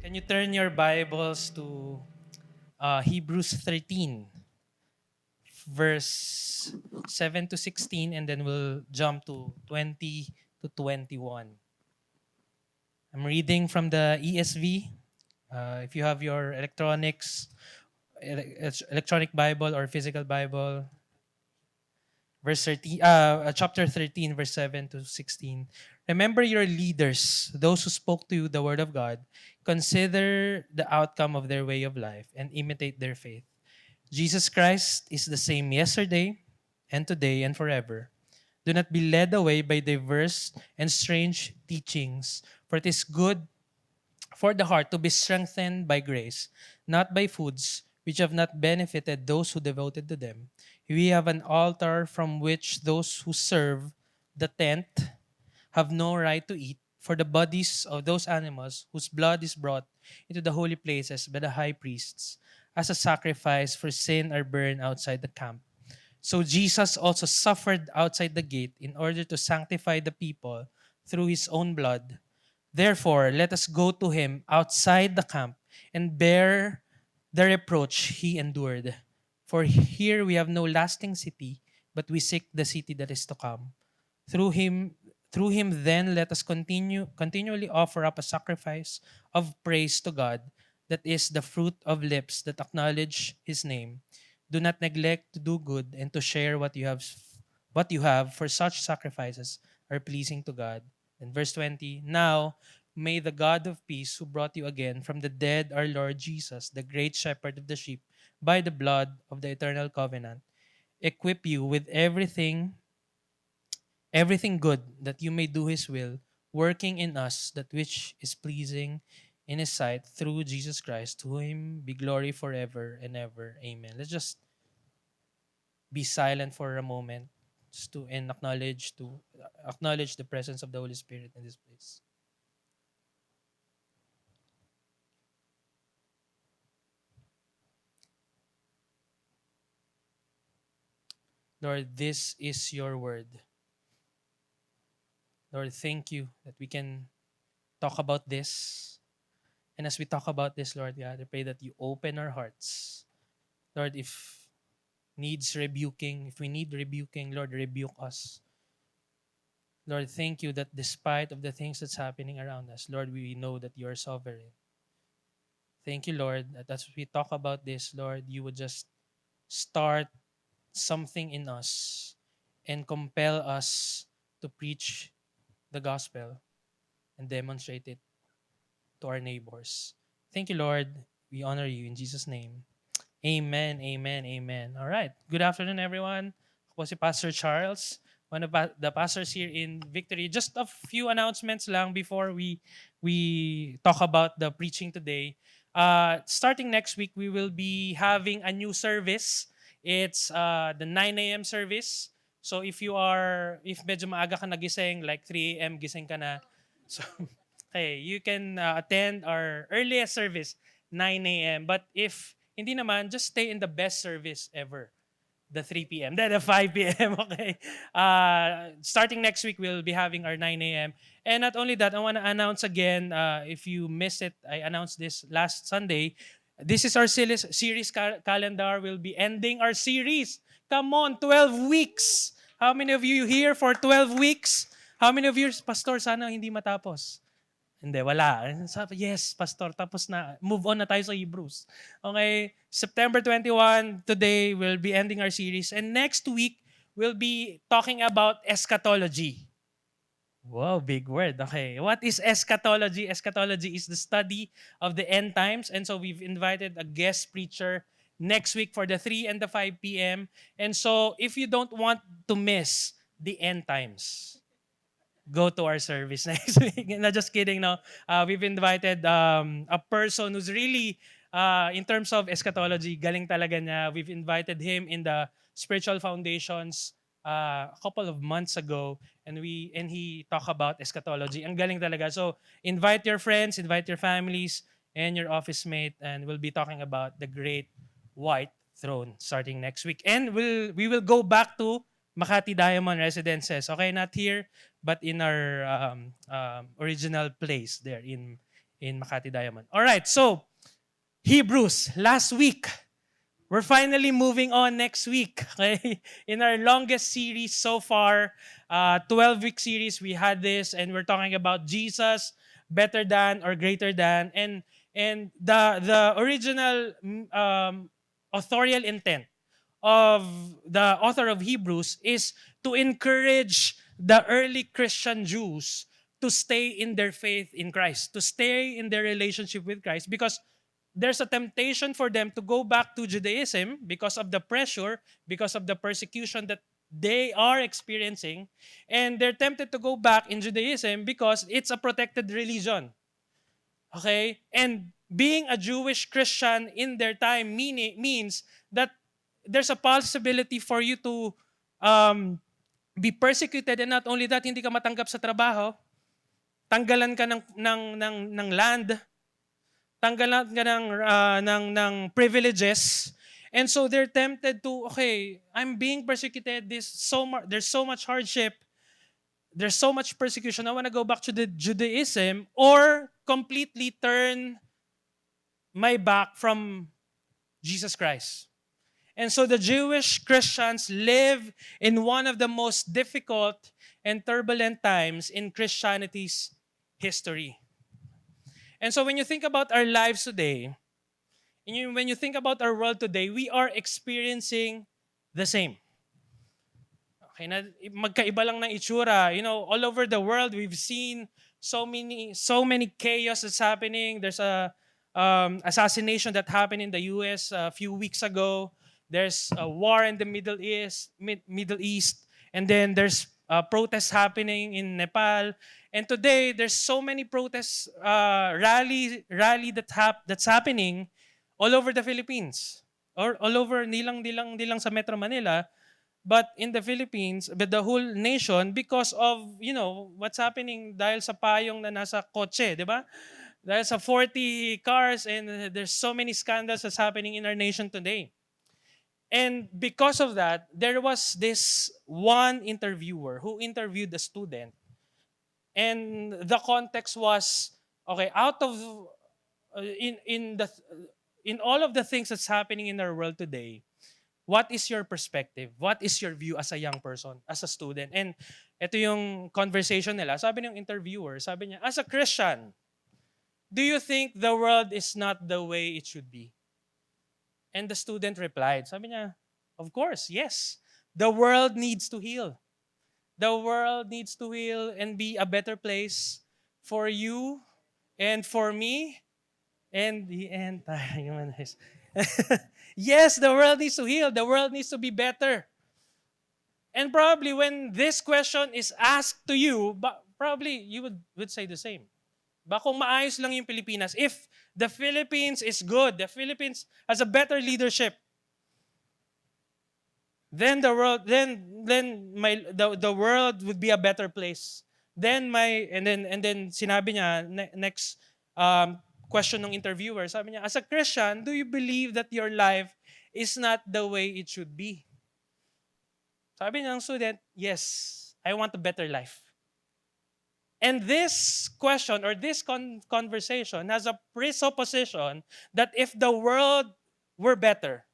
Can you turn your Bibles to Hebrews 13, verse 7 to 16, and then we'll jump to 20 to 21. I'm reading from the ESV. If you have your electronic Bible or physical Bible, chapter 13, verse 7 to 16. Remember your leaders, those who spoke to you the word of God. Consider the outcome of their way of life and imitate their faith. Jesus Christ is the same yesterday and today and forever. Do not be led away by diverse and strange teachings, for it is good for the heart to be strengthened by grace, not by foods which have not benefited those who devoted to them. We have an altar from which those who serve the tent have no right to eat, for the bodies of those animals whose blood is brought into the holy places by the high priests as a sacrifice for sin are burned outside the camp. So Jesus also suffered outside the gate in order to sanctify the people through his own blood. Therefore, let us go to him outside the camp and bear the reproach he endured. For here we have no lasting city, but we seek the city that is to come. Through him through him then let us continually offer up a sacrifice of praise to God, that is the fruit of lips that acknowledge his name. Do not neglect to do good and to share what you have, for such sacrifices are pleasing to God. And verse 20, now may the God of peace, who brought you again from the dead, our Lord Jesus, the great shepherd of the sheep, by the blood of the eternal covenant, equip you with everything good, that you may do his will, working in us that which is pleasing in his sight, through Jesus Christ. To him be glory forever and ever. Amen. Let's just be silent for a moment, just to and acknowledge the presence of the Holy Spirit in this place. Lord, this is your word. Lord, thank you that we can talk about this. And as we talk about this, Lord God, I pray that you open our hearts. Lord, if we need rebuking, Lord, rebuke us. Lord, thank you that despite of the things that's happening around us, Lord, we know that you are sovereign. Thank you, Lord, that as we talk about this, Lord, you would just start something in us and compel us to preach the gospel and demonstrate it to our neighbors. Thank you, Lord. We honor you in Jesus' name. Amen, amen, amen. All right. Good afternoon, everyone. Ako si Pastor Charles, one of the pastors here in Victory. Just a few announcements lang before we talk about the preaching today. Starting next week, we will be having a new service. It's the 9 a.m. service. So if medyo maaga ka nagising, like 3 a.m. gising ka na, so okay, you can attend our earliest service, 9 a.m. But if hindi naman, just stay in the best service ever, the 3 p.m. Then the 5 p.m. Okay. Starting next week, we'll be having our 9 a.m. And not only that, I want to announce again, if you missed it, I announced this last Sunday. This is our series calendar. We'll be ending our series. Come on, 12 weeks. How many of you here for 12 weeks? How many of you, Pastor, sana hindi matapos? Hindi, wala. Sabi, yes, pastor, tapos na. Move on na tayo sa Hebrews. Okay, September 21, today, we'll be ending our series. And next week, we'll be talking about eschatology. Wow, big word. Okay, what is eschatology? Eschatology is the study of the end times. And so we've invited a guest preacher next week for the 3 and the 5 p.m. And so if you don't want to miss the end times, go to our service next week. Not just kidding, no. We've invited a person who's really, in terms of eschatology, galing talaga niya. We've invited him in the Spiritual Foundations a couple of months ago, and he talked about eschatology. Ang galing talaga. So invite your friends, invite your families, and your office mate, and we'll be talking about the great white throne starting next week. And we will go back to Makati Diamond Residences. Okay, not here, but in our original place there in Makati Diamond. All right, so Hebrews, last week. We're finally moving on next week. Okay? In our longest series so far, 12-week series, we had this, and we're talking about Jesus, better than or greater than, and the original authorial intent of the author of Hebrews is to encourage the early Christian Jews to stay in their faith in Christ, to stay in their relationship with Christ, because there's a temptation for them to go back to Judaism because of the pressure, because of the persecution that they are experiencing, and they're tempted to go back in Judaism because it's a protected religion. Okay? And being a Jewish Christian in their time means that there's a possibility for you to be persecuted, and not only that, hindi ka matanggap sa trabaho, tanggalan ka ng land, tanggalan ka ng privileges. And so they're tempted to, okay, I'm being persecuted, there's so much hardship, there's so much persecution, I want to go back to the Judaism or completely turn my back from Jesus Christ. And so the Jewish Christians live in one of the most difficult and turbulent times in Christianity's history. And so when you think about our lives today, and when you think about our world today, we are experiencing the same. Okay, na magkaiba lang ng itsura. You know, all over the world, we've seen so many chaos that's happening. There's a assassination that happened in the U.S. a few weeks ago. There's a war in the Middle East, and then there's protests happening in Nepal. And today, there's so many protests, rally that's happening all over the Philippines, or all over, di lang sa Metro Manila, but in the Philippines, but the whole nation, because of, you know, what's happening dahil sa payong na nasa kotse, di ba? Dahil sa 40 cars, and there's so many scandals that's happening in our nation today. And because of that, there was this one interviewer who interviewed a student. And the context was, okay, out of in all of the things that's happening in our world today, what is your perspective? What is your view as a young person, as a student? And ito yung conversation nila. Sabi ng interviewer, sabi niya, as a Christian, do you think the world is not the way it should be? And the student replied, sabi niya, of course, yes. The world needs to heal. The world needs to heal and be a better place for you and for me and the entire human race. Yes, the world needs to heal. The world needs to be better. And probably when this question is asked to you, probably you would say the same. Ba kung maayos lang yung Pilipinas, if the Philippines is good, the Philippines has a better leadership, then the world the world would be a better place. Then sinabi niya next question ng interviewer, sabi niya, as a Christian, do you believe that your life is not the way it should be? Sabi niya ng student, yes, I want a better life. And this question or this conversation has a presupposition that if the world were better,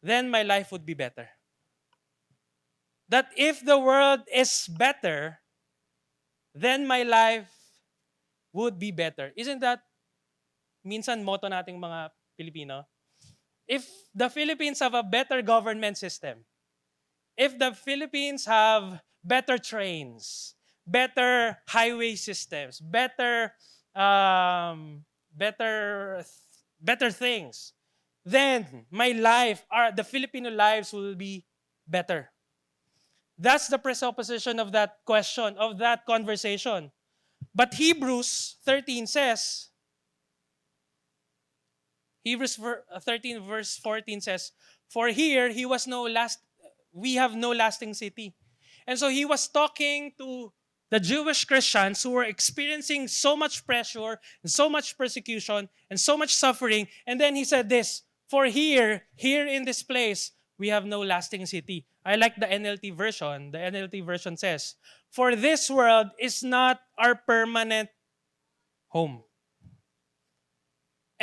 then my life would be better. That if the world is better, then my life would be better. Isn't that minsan motto nating mga Pilipino? If the Philippines have a better government system, if the Philippines have better trains, better highway systems, better things, then my life, the Filipino lives will be better. That's the presupposition of that question, of that conversation. But Hebrews 13 says, Hebrews 13 verse 14 says, for here we have no lasting city. And so he was talking to the Jewish Christians who were experiencing so much pressure and so much persecution and so much suffering. And then he said this, for here in this place, we have no lasting city. I like the NLT version. The NLT version says, for this world is not our permanent home.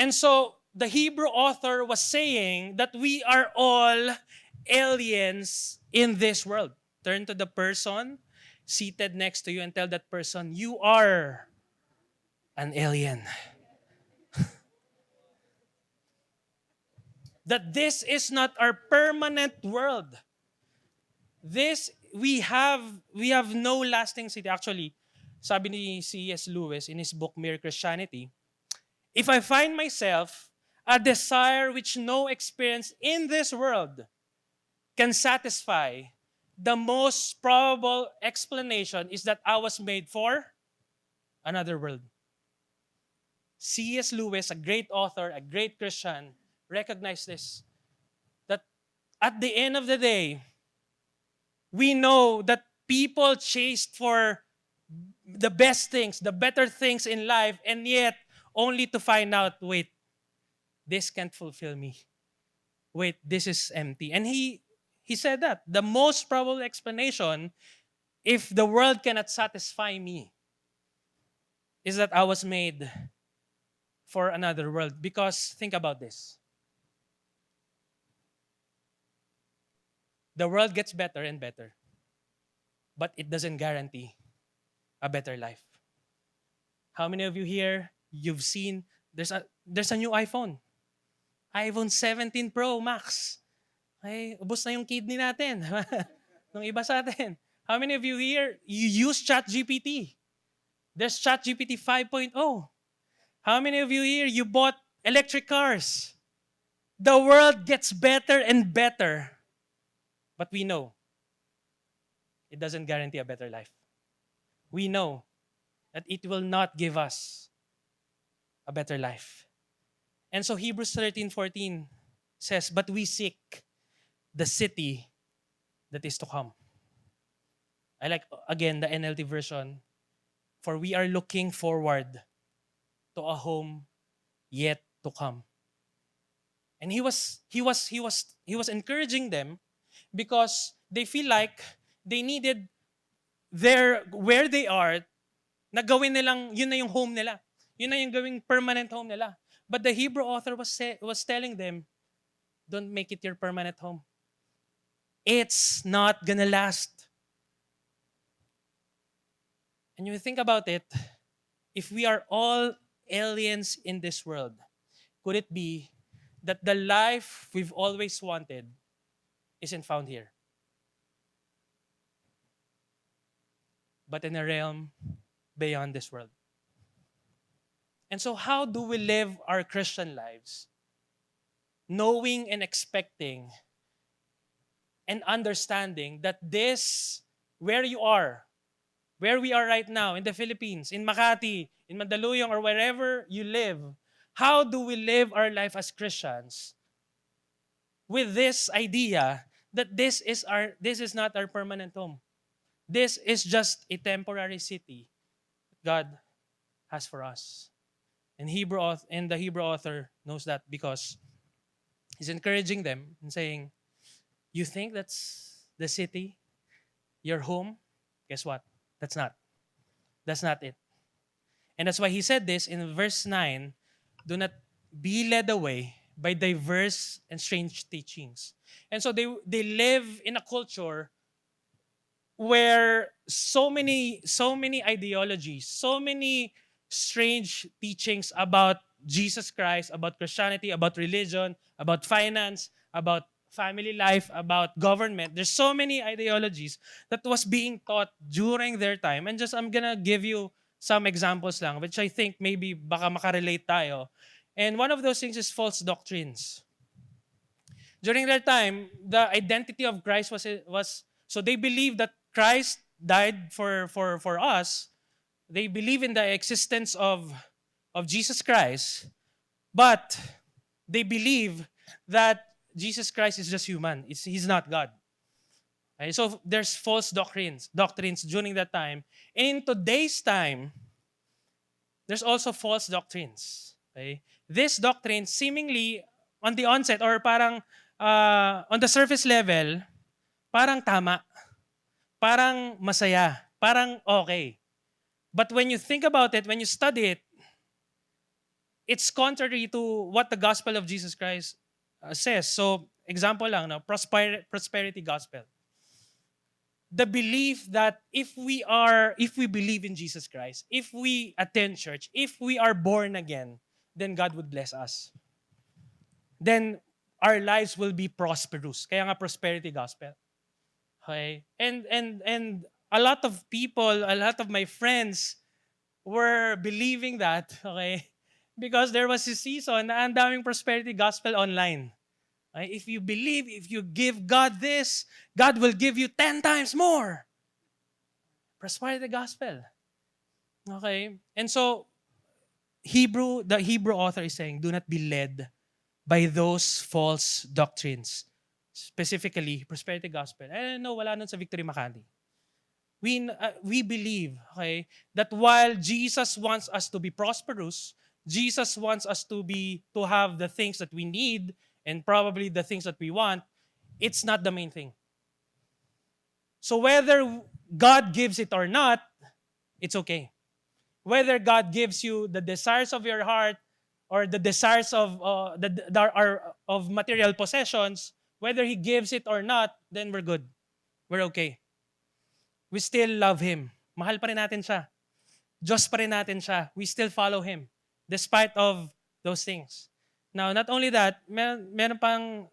And so the Hebrew author was saying that we are all aliens in this world. Turn to the person seated next to you and tell that person, you are an alien. That this is not our permanent world. This, we have no lasting city. Actually, sabi ni C.S. Lewis in his book Mere Christianity, if I find myself a desire which no experience in this world can satisfy, the most probable explanation is that I was made for another world. C.S. Lewis, a great author, a great Christian, recognized this. That at the end of the day, we know that people chased for the best things, the better things in life, and yet only to find out, wait, this can't fulfill me. Wait, this is empty. And he said that the most probable explanation, if the world cannot satisfy me, is that I was made for another world. Because think about this. The world gets better and better, but it doesn't guarantee a better life. How many of you here, you've seen, there's a new iPhone. iPhone 17 Pro Max. Ay, ubos na yung kidney natin. Nung iba sa atin. How many of you here, you use ChatGPT? There's ChatGPT 5.0. How many of you here, you bought electric cars? The world gets better and better. But we know it doesn't guarantee a better life. We know that it will not give us a better life. And so Hebrews 13:14 says, but we seek the city that is to come. I like, again, the NLT version. For we are looking forward to a home yet to come. And he was encouraging them because they feel like they needed where they are, na gawin nilang, yun na yung home nila. Yun na yung gawing permanent home nila. But the Hebrew author was telling them, don't make it your permanent home. It's not gonna last. And you think about it, if we are all aliens in this world, could it be that the life we've always wanted isn't found here, but in a realm beyond this world? And so how do we live our Christian lives? Knowing and expecting and understanding that this, where you are, where we are right now in the Philippines, in Makati, in Mandaluyong, or wherever you live, how do we live our life as Christians with this idea that this is not our permanent home. This is just a temporary city God has for us. And the Hebrew author knows that because he's encouraging them and saying, you think that's the city, your home? Guess what? That's not. That's not it. And that's why he said this in verse 9, do not be led away by diverse and strange teachings. And so they live in a culture where so many ideologies, so many strange teachings about Jesus Christ, about Christianity, about religion, about finance, about family life, about government. There's so many ideologies that was being taught during their time. And just I'm gonna give you some examples lang, which I think maybe baka makarelate tayo. And one of those things is false doctrines. During their time, the identity of Christ was so they believed that Christ died for us. They believe in the existence of Jesus Christ, but they believe that Jesus Christ is just human. He's not God. Okay? So there's false doctrines during that time. And in today's time, there's also false doctrines. Okay? This doctrine seemingly on the onset or parang on the surface level, parang tama, parang masaya, parang okay. But when you think about it, when you study it, it's contrary to what the gospel of Jesus Christ says. So, example lang, no? Prosperity gospel. The belief that if we believe in Jesus Christ, if we attend church, if we are born again, then God would bless us. Then our lives will be prosperous. Kaya nga prosperity gospel. Okay? And a lot of people, a lot of my friends were believing that, okay? Because there was a season na ang daming prosperity gospel online. Okay? If you believe, if you give God this, God will give you 10 times more. Prosperity gospel. Okay? And so, the Hebrew author is saying, do not be led by those false doctrines. Specifically, prosperity gospel. No, wala nun sa Victory Makati. We believe, okay, that while Jesus wants us to be prosperous, Jesus wants us to have the things that we need and probably the things that we want, it's not the main thing. So whether God gives it or not, it's okay. Whether God gives you the desires of your heart or the desires of of material possessions, whether He gives it or not, then we're good. We're okay. We still love Him. Mahal pa rin natin siya. Diyos pa rin natin siya. We still follow Him despite of those things. Now, not only that, meron pang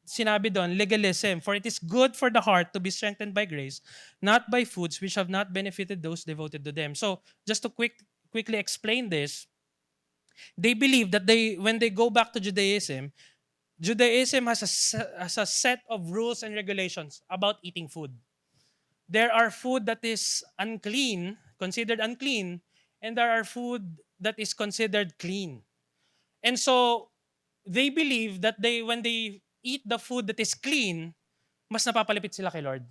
sinabi doon, legalism. For it is good for the heart to be strengthened by grace, not by foods which have not benefited those devoted to them. So, just to quickly explain this, they believe that when they go back to Judaism has a set of rules and regulations about eating food. There are food that is unclean, considered unclean, and there are food that is considered clean. And so, they believe that when they eat the food that is clean, mas napapalapit sila kay Lord.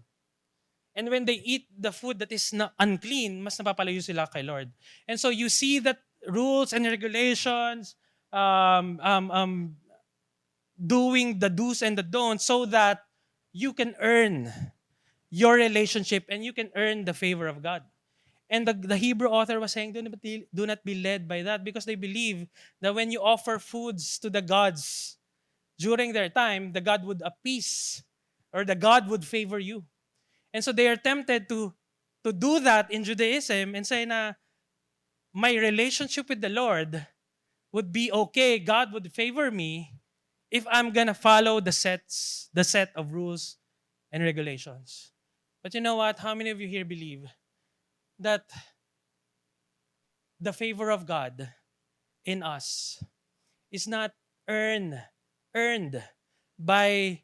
And when they eat the food that is unclean, mas napapalayo sila kay Lord. And so you see that rules and regulations, doing the do's and the don'ts so that you can earn your relationship and you can earn the favor of God. And the Hebrew author was saying, do not be led by that, because they believe that when you offer foods to the gods during their time, the God would appease or the God would favor you. And so they are tempted to do that in Judaism and say na my relationship with the Lord would be okay, God would favor me if I'm gonna follow the set of rules and regulations. But you know what? How many of you here believe that the favor of God in us is not earned by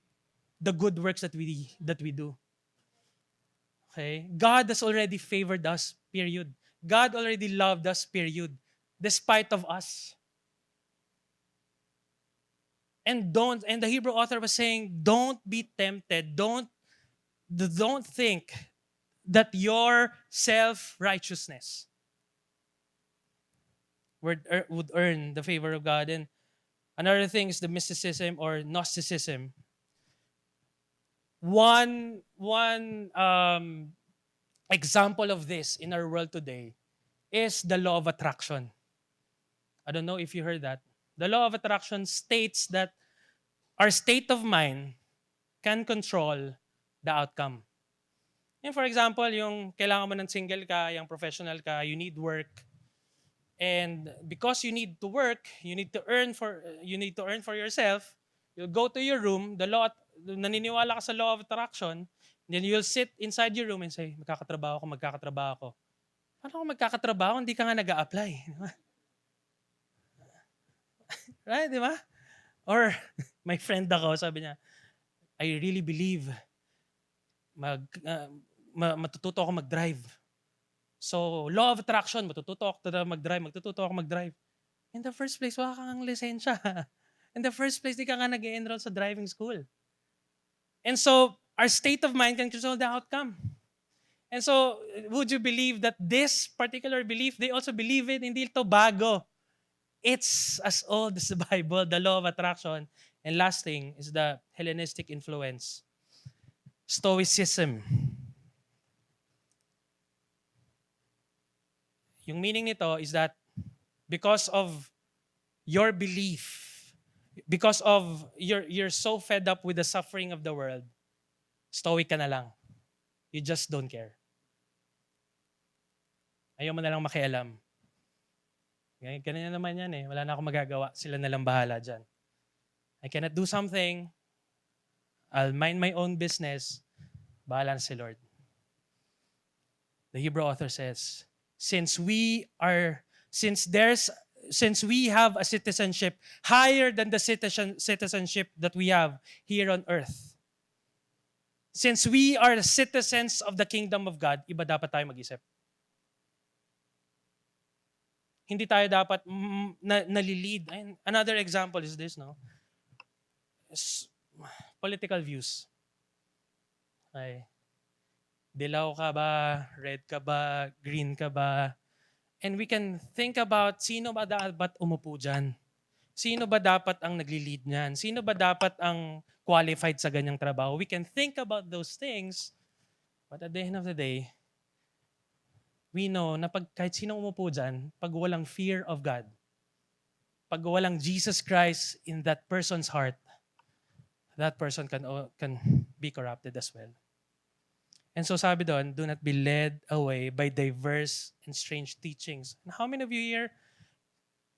the good works that we do? Okay? God has already favored us, period. God already loved us, period. Despite of us. And the Hebrew author was saying, don't be tempted. Don't think that your self-righteousness would earn the favor of God. And another thing is the mysticism or Gnosticism. One example of this in our world today is the law of attraction. I don't know if you heard that. The law of attraction states that our state of mind can control the outcome. And for example, yung kailangan mo ng single ka, yung professional ka, you need work. And because you need to work, you need to earn for yourself. You'll go to your room, naniniwala ka sa law of attraction, then you'll sit inside your room and say, magkakatrabaho ako. Paano ako magkakatrabaho? Hindi ka nga nag-a-apply. Right, di ba? Or, my friend ako, sabi niya, I really believe matututo ako mag-drive. So, law of attraction, matututo ako mag-drive. In the first place, wala kang lisensya. In the first place, di ka nga nag-enroll sa driving school. And so, our state of mind can control the outcome. And so, would you believe that this particular belief, they also believe it, hindi ito bago. It's as old as the Bible, the law of attraction. And last thing is the Hellenistic influence. Stoicism. Yung meaning nito is that because of your belief, because of you're so fed up with the suffering of the world, stoic ka na lang. You just don't care. Ayaw mo na lang makialam. Ganyan naman yan eh. Wala na akong magagawa. Sila na lang bahala dyan. I cannot do something. I'll mind my own business. Bahala na si Lord. The Hebrew author says, since we have a citizenship higher than the citizenship that we have here on earth, since we are citizens of the kingdom of God, iba dapat tayo mag-isip. Hindi tayo dapat nalilid. Another example is this, no? Political views. Okay. Dilaw ka ba? Red ka ba? Green ka ba? And we can think about sino ba dapat umupo dyan? Sino ba dapat ang nagli-lead niyan? Sino ba dapat ang qualified sa ganyang trabaho? We can think about those things, but at the end of the day, we know na kahit sino umupo dyan, pag walang fear of God, pag walang Jesus Christ in that person's heart, that person can be corrupted as well. And so sabi doon, do not be led away by diverse and strange teachings. And how many of you here,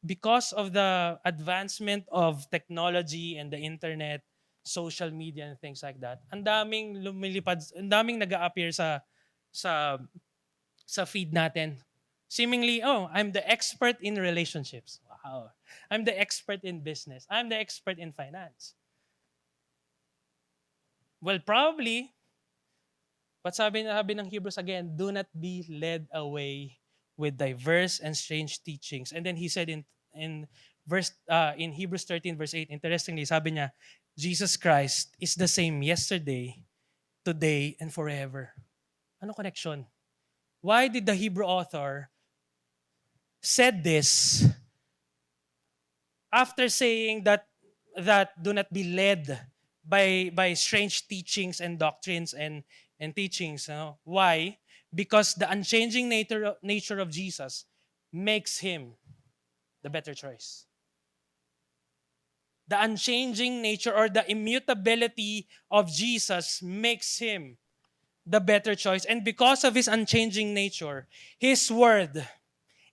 because of the advancement of technology and the internet, social media and things like that, ang daming lumilipad, ang daming nag-a-appear sa feed natin. Seemingly, I'm the expert in relationships. Wow. I'm the expert in business. I'm the expert in finance. Well, probably, but sabi ng Hebrews again, do not be led away with diverse and strange teachings. And then he said in Hebrews 13 verse 8, interestingly, sabi niya, Jesus Christ is the same yesterday, today, and forever. Ano connection? Why did the Hebrew author said this after saying that do not be led by strange teachings and doctrines and teachings? Why? Because the unchanging nature of Jesus makes him the better choice. The unchanging nature or the immutability of Jesus makes him the better choice. And because of his unchanging nature, his word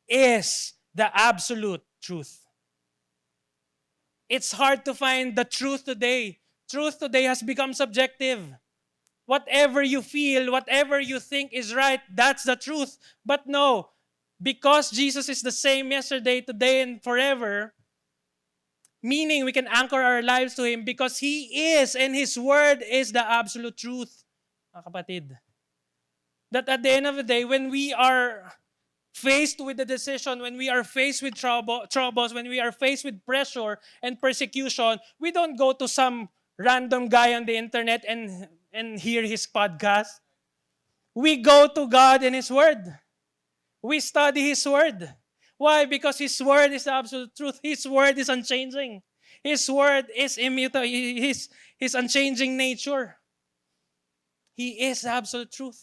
is the absolute truth. It's hard to find the truth today. Truth today has become subjective. Whatever you feel, whatever you think is right, that's the truth. But no, because Jesus is the same yesterday, today, and forever, meaning we can anchor our lives to him because he is and his word is the absolute truth. Mga kapatid, that at the end of the day, when we are faced with the decision, when we are faced with troubles, when we are faced with pressure and persecution, we don't go to some random guy on the internet and hear his podcast. We go to God and his word. We study his word. Why? Because his word is the absolute truth. His word is unchanging. His word is immutable. His unchanging nature. He is the absolute truth.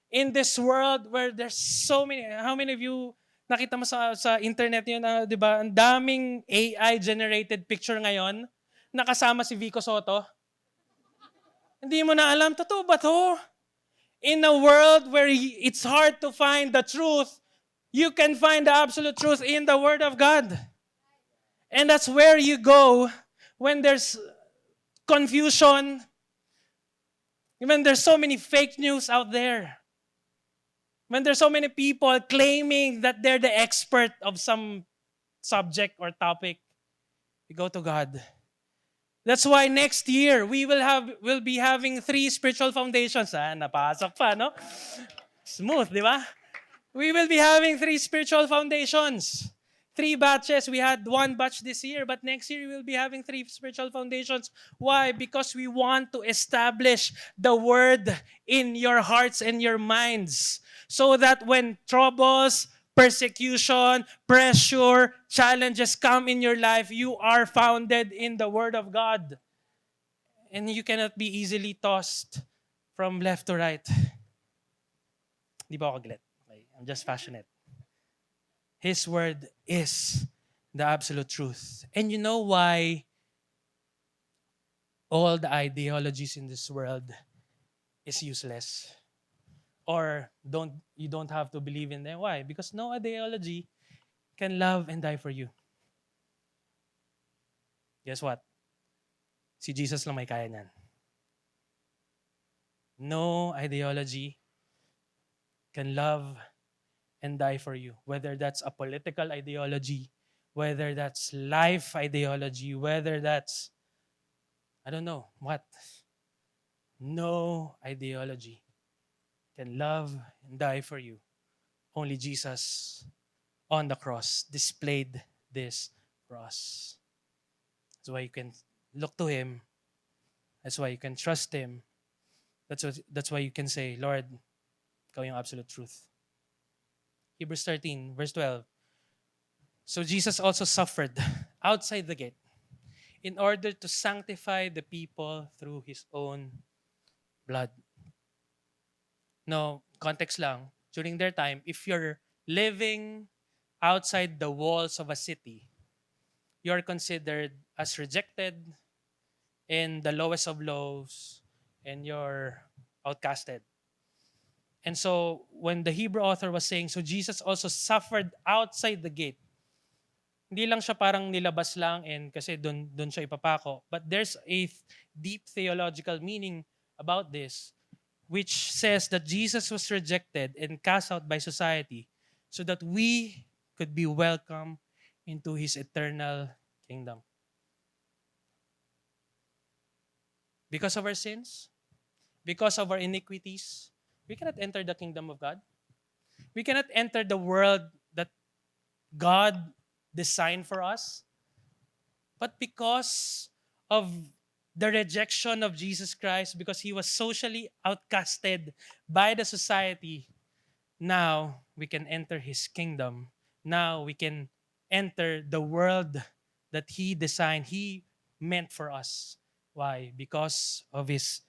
In this world where there's so many, how many of you nakita mo sa internet yun, di ba? Ang daming AI-generated picture ngayon, nakasama si Vico Soto. Hindi mo na alam, totoo ba to? In a world where it's hard to find the truth, you can find the absolute truth in the Word of God. And that's where you go when there's confusion, when there's so many fake news out there. When there's so many people claiming that they're the expert of some subject or topic, we go to God. That's why next year we'll be having 3 spiritual foundations. Napasok pa, no? Smooth, di ba? We will be having 3 spiritual foundations. 3 batches. We had 1 batch this year, but next year we will be having 3 spiritual foundations. Why? Because we want to establish the word in your hearts and your minds. So that when troubles, persecution, pressure, challenges come in your life, you are founded in the Word of God. And you cannot be easily tossed from left to right. Di ba ako galit? Okay. I'm just passionate. His Word is the absolute truth. And you know why all the ideologies in this world is useless? Or you don't have to believe in them. Why? Because no ideology can love and die for you. Guess what? Si Jesus lang may kaya niyan. No ideology can love and die for you. Whether that's a political ideology, whether that's life ideology, whether that's, I don't know, what. No ideology can love and die for you. Only Jesus on the cross displayed this for us. That's why you can look to Him. That's why you can trust Him. That's why you can say, Lord, ikaw yung absolute truth. Hebrews 13, verse 12. So Jesus also suffered outside the gate in order to sanctify the people through His own blood. No, context lang. During their time, if you're living outside the walls of a city, you're considered as rejected in the lowest of lows, and you're outcasted. And so when the Hebrew author was saying, so Jesus also suffered outside the gate, hindi lang siya parang nilabas lang and kasi doon siya ipapako. But there's a deep theological meaning about this, which says that Jesus was rejected and cast out by society so that we could be welcomed into His eternal kingdom. Because of our sins, because of our iniquities, we cannot enter the kingdom of God. We cannot enter the world that God designed for us. But because of the rejection of Jesus Christ, because He was socially outcasted by the society, now we can enter His kingdom. Now we can enter the world that He designed, He meant for us. Why? Because of His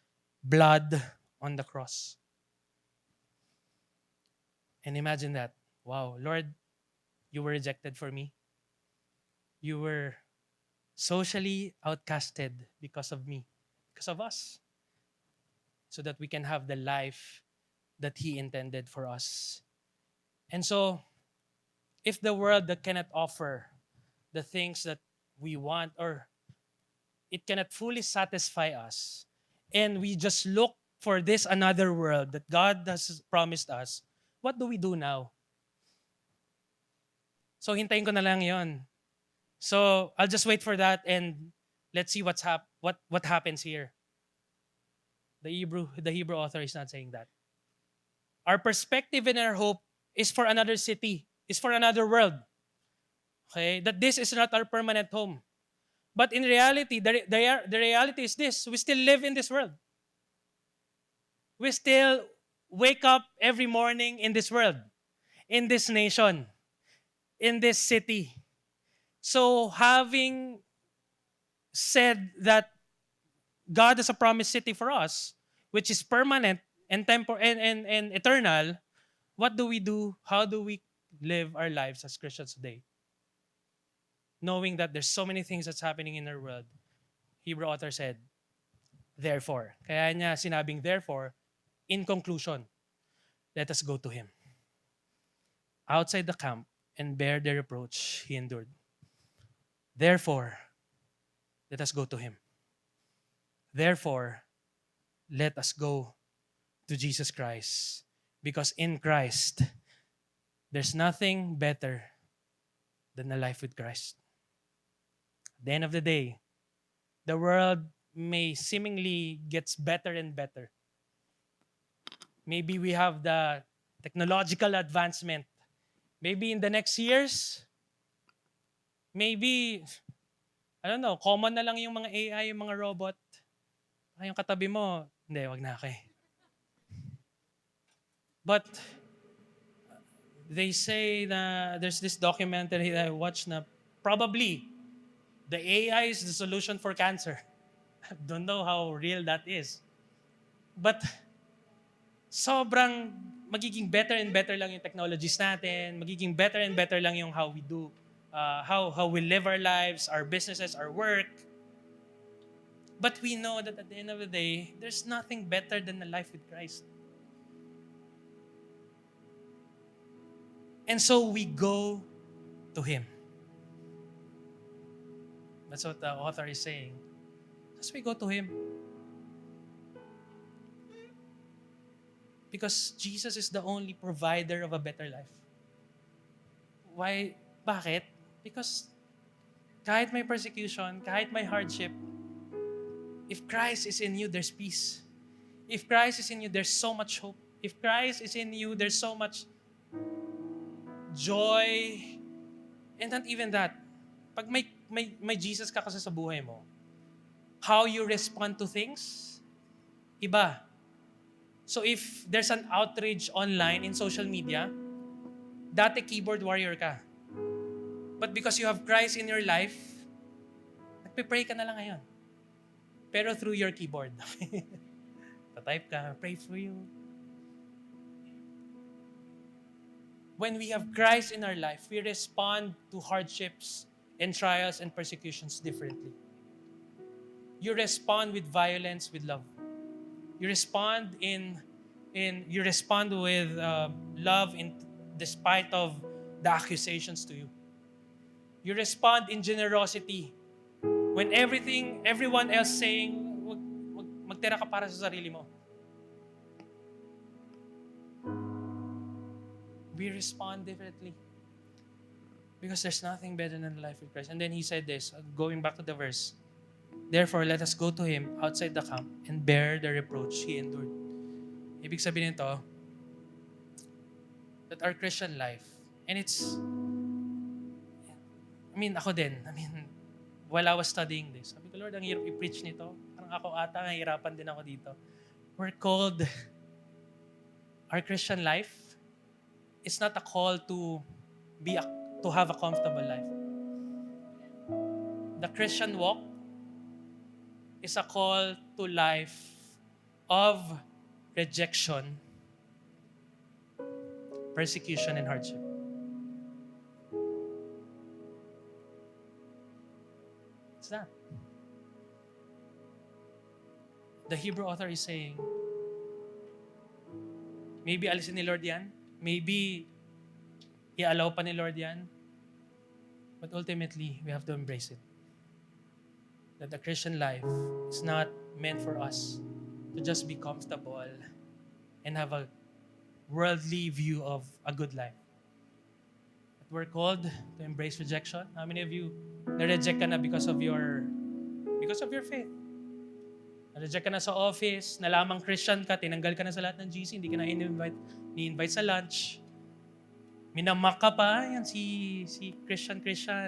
blood on the cross. And imagine that. Wow, Lord, you were rejected for me. You were socially outcasted because of me, because of us, so that we can have the life that He intended for us. And so, if the world that cannot offer the things that we want, or it cannot fully satisfy us, and we just look for this another world that God has promised us, what do we do now? So hintayin ko na lang yon. So I'll just wait for that and let's see what happens here. The Hebrew author is not saying that. Our perspective and our hope is for another city, is for another world. Okay? That this is not our permanent home. But in reality, the reality is this. We still live in this world. We still wake up every morning in this world, in this nation, in this city. So having said that God has a promised city for us, which is permanent and and eternal, what do we do? How do we live our lives as Christians today? Knowing that there's so many things that's happening in our world. Hebrew author said, therefore. Kaya niya sinabing therefore, in conclusion, let us go to Him. Outside the camp and bear the reproach He endured. Therefore, let us go to Him. Therefore, let us go to Jesus Christ. Because in Christ, there's nothing better than a life with Christ. At the end of the day, the world may seemingly gets better and better. Maybe we have the technological advancement. Maybe in the next years, maybe, I don't know, common na lang yung mga AI, yung mga robot. Yung katabi mo, hindi, wag na okay. But they say na there's this documentary that I watched na probably the AI is the solution for cancer. I don't know how real that is. But sobrang magiging better and better lang yung technologies natin, magiging better and better lang yung how we do how we live our lives, our businesses, our work. But we know that at the end of the day, there's nothing better than a life with Christ. And so we go to Him. That's what the author is saying. As we go to Him. Because Jesus is the only provider of a better life. Why? Bakit? Because kahit may persecution, kahit may hardship, if Christ is in you, there's peace. If Christ is in you, there's so much hope. If Christ is in you, there's so much joy. And not even that. Pag may Jesus ka kasi sa buhay mo, how you respond to things, iba. So if there's an outrage online in social media, dati keyboard warrior ka. But because you have Christ in your life, nagpe-pray ka na lang ngayon. Pero through your keyboard. Type ka, pray for you. When we have Christ in our life, we respond to hardships and trials and persecutions differently. You respond with violence, with love. You respond with love despite of the accusations to you. You respond in generosity when everyone else saying, magtira ka para sa sarili mo. We respond differently. Because there's nothing better than life with Christ. And then he said this, going back to the verse, therefore, let us go to Him outside the camp and bear the reproach He endured. Ibig sabihin nito, that our Christian life, and ako din, while I was studying this, sabi ko, Lord, ang hirap i-preach nito. Parang ako ata, nahihirapan din ako dito. We're called, our Christian life is not a call to have a comfortable life. The Christian walk is a call to life of rejection, persecution, and hardship. It's that. The Hebrew author is saying, maybe alisin ni Lord yan, maybe i-allow pa ni Lord yan, but ultimately, we have to embrace it. That the Christian life is not meant for us to just be comfortable and have a worldly view of a good life. But we're called to embrace rejection. How many of you na-reject ka na because of your faith? Na-reject ka na sa office, nalamang Christian ka, tinanggal ka na sa lahat ng GC, hindi ka na ni-invite sa lunch. Minamak ka pa, yan si Christian,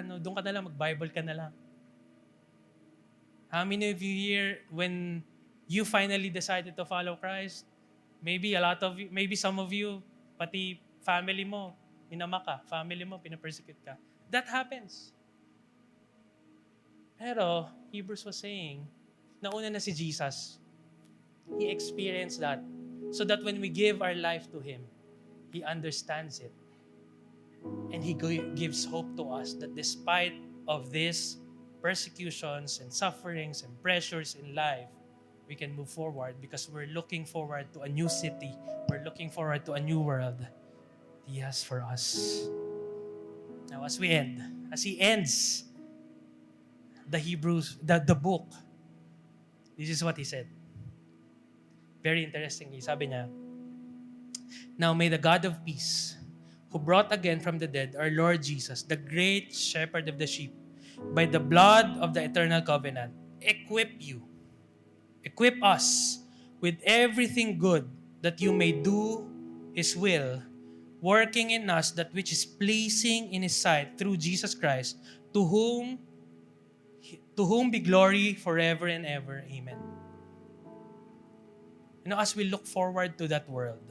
no? Doon ka na lang, mag-Bible ka na lang. How many of you here, when you finally decided to follow Christ, maybe some of you, pati family mo, minamak ka, family mo, pinapersecute ka. That happens. Pero, Hebrews was saying, nauna na si Jesus. He experienced that. So that when we give our life to Him, He understands it. And He gives hope to us that despite of this persecutions and sufferings and pressures in life, we can move forward because we're looking forward to a new city. We're looking forward to a new world He has for us. Now, as He ends the book, this is what he said. Very interestingly, sabi niya, now may the God of peace, who brought again from the dead our Lord Jesus, the great shepherd of the sheep, by the blood of the eternal covenant, equip us with everything good that you may do His will, working in us that which is pleasing in His sight through Jesus Christ, to whom be glory forever and ever. Amen. As we look forward to that world,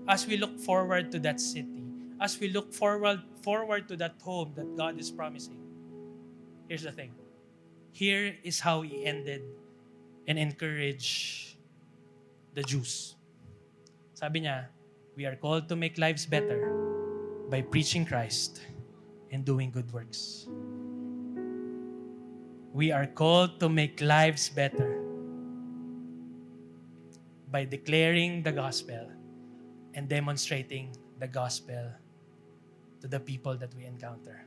as we look forward to that city, as we look forward to that home that God is promising, here's the thing. Here is how He ended and encouraged the Jews. Sabi niya, we are called to make lives better by preaching Christ, and doing good works. We are called to make lives better by declaring the gospel and demonstrating the gospel to the people that we encounter.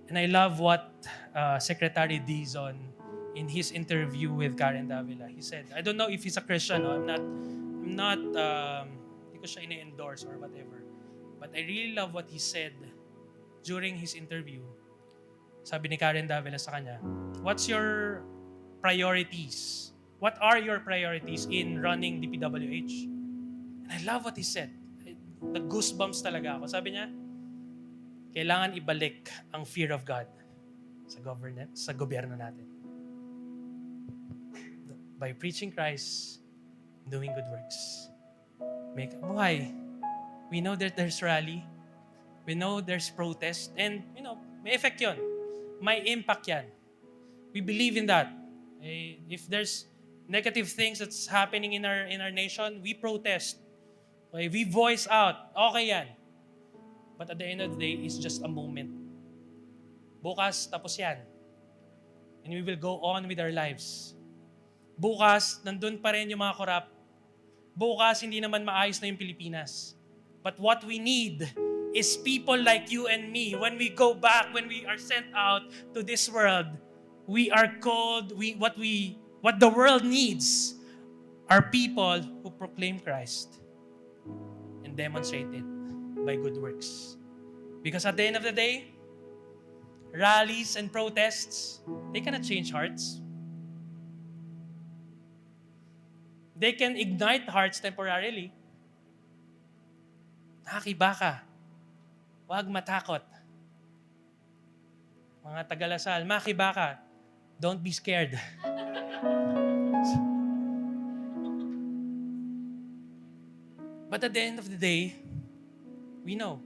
And I love what Secretary Dizon, in his interview with Karen Davila, he said, I don't know if he's a Christian, no? Hindi ko siya ini-endorse or whatever. But I really love what he said during his interview. Sabi ni Karen Davila sa kanya, what's your priorities? What are your priorities in running DPWH? And I love what he said. The goosebumps talaga ako. Sabi niya, kailangan ibalik ang fear of God sa gobyerno natin. By preaching Christ, doing good works. Why? We know that there's rally. We know there's protest. And, may effect yun. May impact yan. We believe in that. If there's negative things that's happening in our nation, we protest. Okay, we voice out. Okay yan. But at the end of the day, it's just a moment. Bukas, tapos yan. And we will go on with our lives. Bukas, nandun pa rin yung mga corrupt. Bukas, hindi naman maayos na yung Pilipinas. But what we need is people like you and me. When we go back, when we are sent out to this world, we are called, what the world needs are people who proclaim Christ and demonstrate it by good works. Because at the end of the day, rallies and protests, they cannot change hearts. They can ignite hearts temporarily. Nakiba ka. Huwag matakot. Mga Tagalasal, makiba ka. Don't be scared. But at the end of the day, we know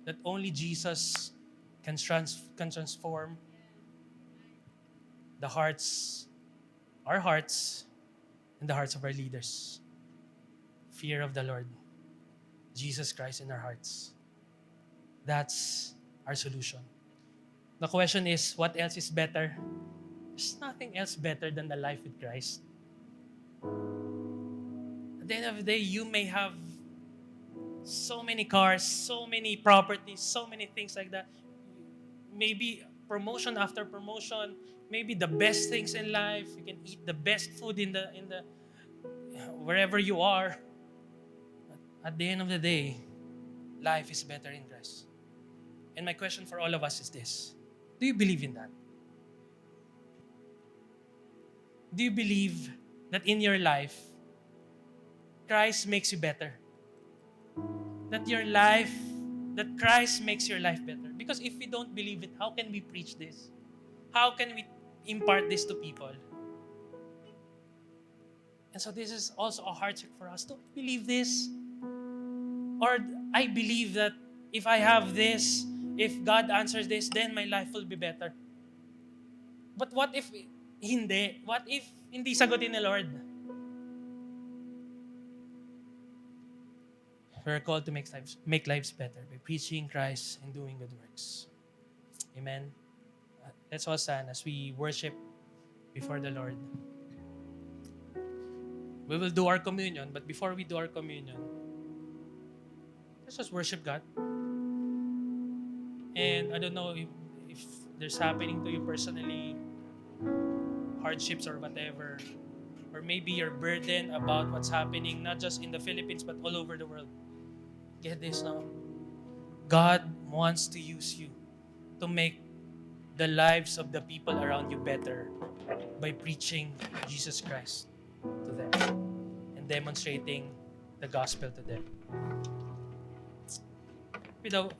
that only Jesus can transform the hearts, our hearts, and the hearts of our leaders. Fear of the Lord. Jesus Christ in our hearts. That's our solution. The question is, what else is better? There's nothing else better than the life with Christ. At the end of the day, you may have so many cars, so many properties, so many things like that. Maybe promotion after promotion, maybe the best things in life. You can eat the best food in the wherever you are. But at the end of the day, life is better in Christ. And my question for all of us is this. Do you believe in that? Do you believe that in your life, Christ makes you better? That Christ makes your life better? Because if we don't believe it, how can we preach this? How can we impart this to people? And so this is also a hard check for us. Do I believe this? Or I believe that if I have this, if God answers this, then my life will be better. But what if hindi? What if hindi sagutin ni Lord? We're called to make lives better by preaching Christ and doing good works. Amen. Let's all stand as we worship before the Lord. We will do our communion, but before we do our communion, let's just worship God. And I don't know if there's happening to you personally, hardships or whatever, or maybe you're burdened about what's happening, not just in the Philippines, but all over the world. Get this now. God wants to use you to make the lives of the people around you better by preaching Jesus Christ to them and demonstrating the gospel to them.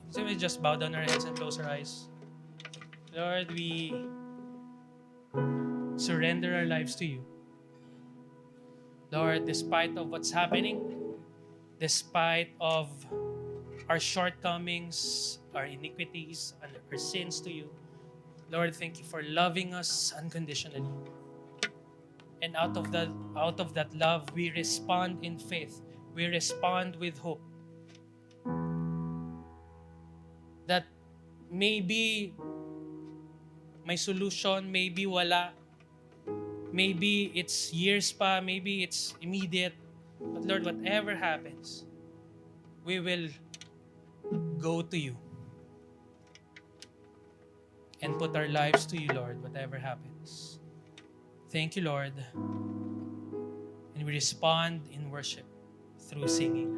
So we just bow down our heads and close our eyes. Lord, we surrender our lives to you. Lord, despite of what's happening, despite of our shortcomings, our iniquities, and our sins to you, Lord, thank you for loving us unconditionally. And out of that love, we respond in faith. We respond with hope. That Maybe may solution, maybe wala. Maybe it's years pa, maybe it's immediate. But Lord, whatever happens, we will go to you and put our lives to you, Lord, whatever happens. Thank you, Lord. And we respond in worship through singing.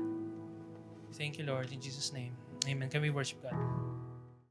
Thank you, Lord, in Jesus' name. Amen. Can we worship God?